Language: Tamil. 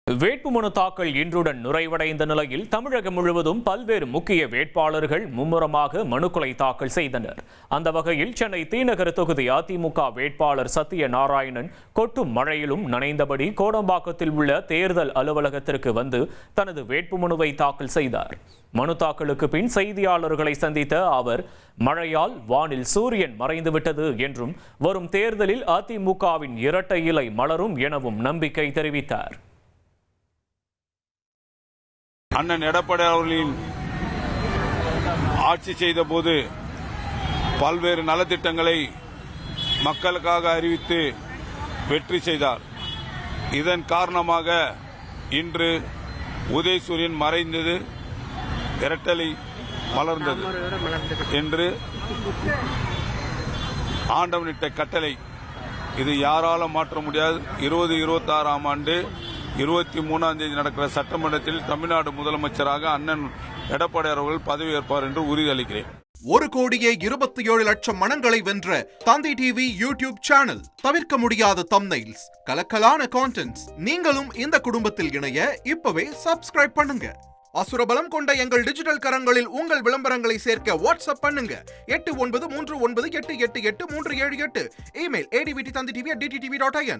வேட்புமனு தாக்கல் இன்றுடன் நிறைவடைந்த நிலையில் தமிழகம் முழுவதும் பல்வேறு முக்கிய வேட்பாளர்கள் மும்முரமாக மனுக்களை தாக்கல் செய்தனர். அந்த வகையில் சென்னை தீநகர் தொகுதி அதிமுக வேட்பாளர் சத்யநாராயணன் கொட்டும் மழையிலும் நனைந்தபடி கோடம்பாக்கத்தில் உள்ள தேர்தல் அலுவலகத்திற்கு வந்து தனது வேட்புமனுவை தாக்கல் செய்தார். மனு தாக்கலுக்கு பின் செய்தியாளர்களை சந்தித்த அவர், மழையால் வானில் சூரியன் மறைந்துவிட்டது என்றும் வரும் தேர்தலில் அதிமுகவின் இரட்டை இலை மலரும் எனவும் நம்பிக்கை தெரிவித்தார். அண்ணன் எடப்பாடி அவர்களின் ஆட்சி செய்த போது பல்வேறு நலத்திட்டங்களை மக்களுக்காக அறிவித்து வெற்றி செய்தார். இதன் காரணமாக இன்று உதயசூரியன் மறைந்தது, இரட்டலை மலர்ந்தது என்று ஆண்டவனிட்ட கட்டளை. இது யாராலும் மாற்ற முடியாது. 2026ஆம் ஆண்டு 23ஆம் தேதி நடக்கிற சட்டமன்றத்தில் தமிழ்நாடு முதலமைச்சராக அண்ணன் எடப்பாடி அவர்கள் பதவியேற்பார் என்று உறுதியளிக்கிறேன். 1,27,00,000 மனங்களை வென்ற தந்தி டிவி யூடியூப் சேனல். தவிர்க்க முடியாத தம்ப்நெயில்ஸ், கலக்கலான கான்டென்ட்ஸ். நீங்களும் இந்த குடும்பத்தில் இணைய இப்பவே சப்ஸ்கிரைப் பண்ணுங்க. அசுரபலம் கொண்ட எங்கள் டிஜிட்டல் கரங்களில் உங்கள் விளம்பரங்களை சேர்க்க வாட்ஸ்அப் பண்ணுங்க. 8939888378. Email advttv@dttv.in.